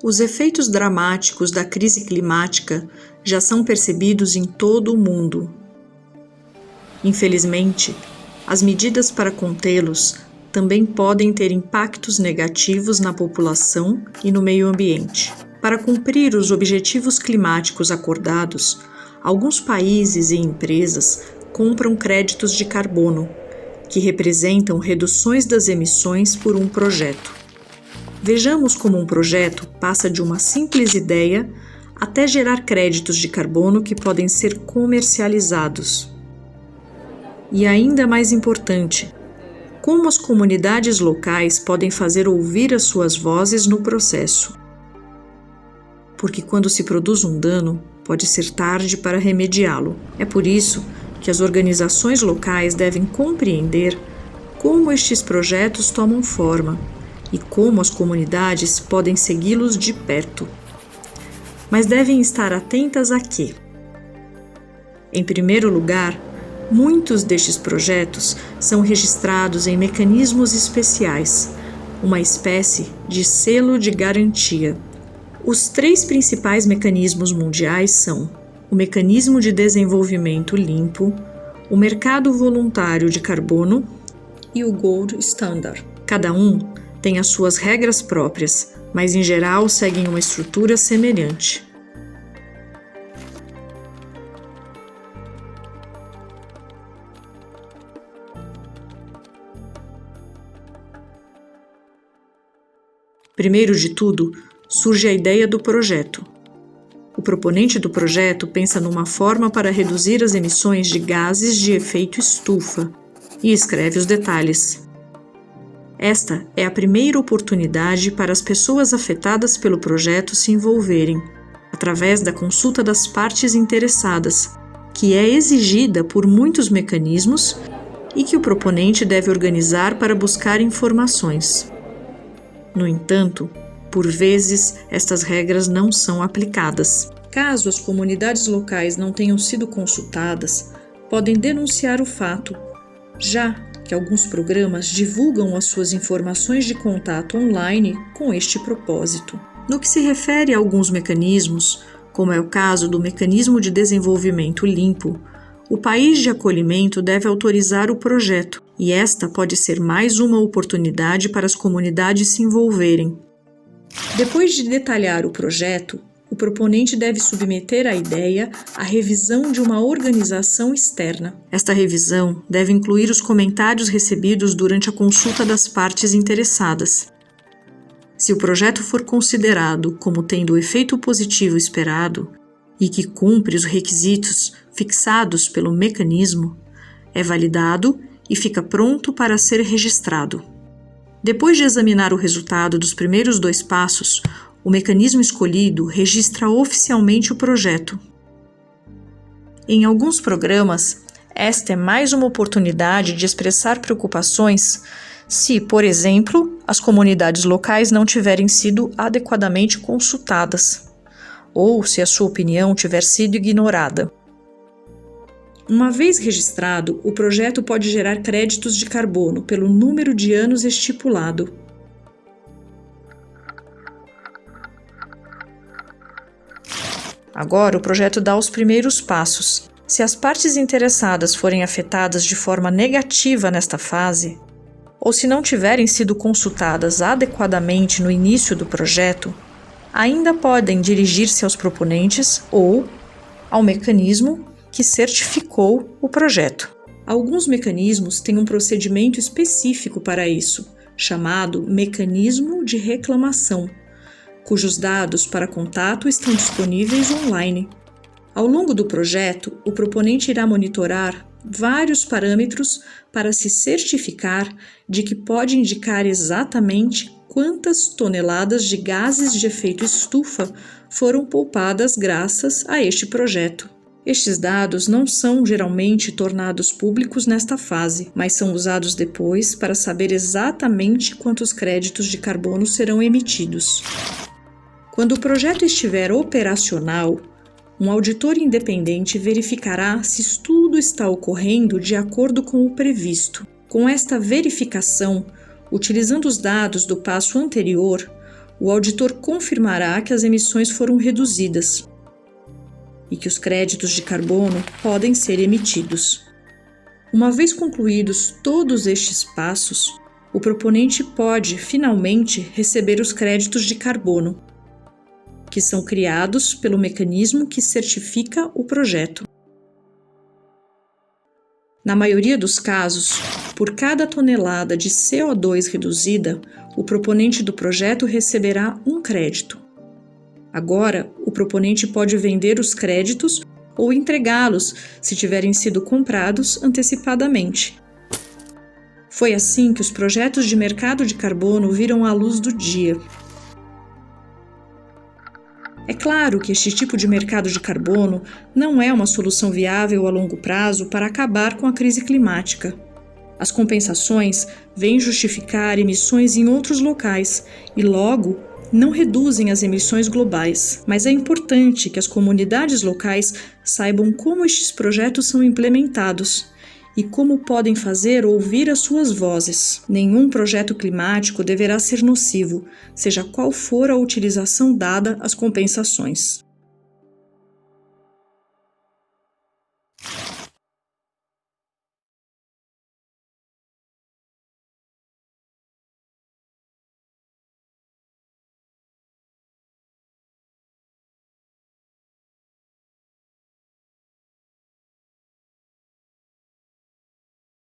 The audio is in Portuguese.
Os efeitos dramáticos da crise climática já são percebidos em todo o mundo. Infelizmente, as medidas para contê-los também podem ter impactos negativos na população e no meio ambiente. Para cumprir os objetivos climáticos acordados, alguns países e empresas compram créditos de carbono, que representam reduções das emissões por um projeto. Vejamos como um projeto passa de uma simples ideia até gerar créditos de carbono que podem ser comercializados. E ainda mais importante, como as comunidades locais podem fazer ouvir as suas vozes no processo. Porque quando se produz um dano, pode ser tarde para remediá-lo. É por isso que as organizações locais devem compreender como estes projetos tomam forma e como as comunidades podem segui-los de perto. Mas devem estar atentas a quê? Em primeiro lugar, muitos destes projetos são registrados em mecanismos especiais, uma espécie de selo de garantia. Os 3 principais mecanismos mundiais são o Mecanismo de Desenvolvimento Limpo, o Mercado Voluntário de Carbono e o Gold Standard. Cada um tem as suas regras próprias, mas em geral seguem uma estrutura semelhante. Primeiro de tudo, surge a ideia do projeto. O proponente do projeto pensa numa forma para reduzir as emissões de gases de efeito estufa e escreve os detalhes. Esta é a primeira oportunidade para as pessoas afetadas pelo projeto se envolverem, através da consulta das partes interessadas, que é exigida por muitos mecanismos e que o proponente deve organizar para buscar informações. No entanto, por vezes, estas regras não são aplicadas. Caso as comunidades locais não tenham sido consultadas, podem denunciar o fato, já que alguns programas divulgam as suas informações de contato online com este propósito. No que se refere a alguns mecanismos, como é o caso do Mecanismo de Desenvolvimento Limpo, o país de acolhimento deve autorizar o projeto, e esta pode ser mais uma oportunidade para as comunidades se envolverem. Depois de detalhar o projeto, o proponente deve submeter a ideia à revisão de uma organização externa. Esta revisão deve incluir os comentários recebidos durante a consulta das partes interessadas. Se o projeto for considerado como tendo o efeito positivo esperado e que cumpre os requisitos fixados pelo mecanismo, é validado e fica pronto para ser registrado. Depois de examinar o resultado dos primeiros 2 passos, o mecanismo escolhido registra oficialmente o projeto. Em alguns programas, esta é mais uma oportunidade de expressar preocupações se, por exemplo, as comunidades locais não tiverem sido adequadamente consultadas, ou se a sua opinião tiver sido ignorada. Uma vez registrado, o projeto pode gerar créditos de carbono pelo número de anos estipulado. Agora, o projeto dá os primeiros passos. Se as partes interessadas forem afetadas de forma negativa nesta fase, ou se não tiverem sido consultadas adequadamente no início do projeto, ainda podem dirigir-se aos proponentes ou ao mecanismo que certificou o projeto. Alguns mecanismos têm um procedimento específico para isso, chamado Mecanismo de Reclamação, cujos dados para contato estão disponíveis online. Ao longo do projeto, o proponente irá monitorar vários parâmetros para se certificar de que pode indicar exatamente quantas toneladas de gases de efeito estufa foram poupadas graças a este projeto. Estes dados não são geralmente tornados públicos nesta fase, mas são usados depois para saber exatamente quantos créditos de carbono serão emitidos. Quando o projeto estiver operacional, um auditor independente verificará se tudo está ocorrendo de acordo com o previsto. Com esta verificação, utilizando os dados do passo anterior, o auditor confirmará que as emissões foram reduzidas e que os créditos de carbono podem ser emitidos. Uma vez concluídos todos estes passos, o proponente pode, finalmente, receber os créditos de carbono, que são criados pelo mecanismo que certifica o projeto. Na maioria dos casos, por cada tonelada de CO2 reduzida, o proponente do projeto receberá um crédito. Agora, o proponente pode vender os créditos ou entregá-los se tiverem sido comprados antecipadamente. Foi assim que os projetos de mercado de carbono viram a luz do dia. É claro que este tipo de mercado de carbono não é uma solução viável a longo prazo para acabar com a crise climática. As compensações vêm justificar emissões em outros locais e, logo, não reduzem as emissões globais. Mas é importante que as comunidades locais saibam como estes projetos são implementados e como podem fazer ouvir as suas vozes. Nenhum projeto climático deverá ser nocivo, seja qual for a utilização dada às compensações.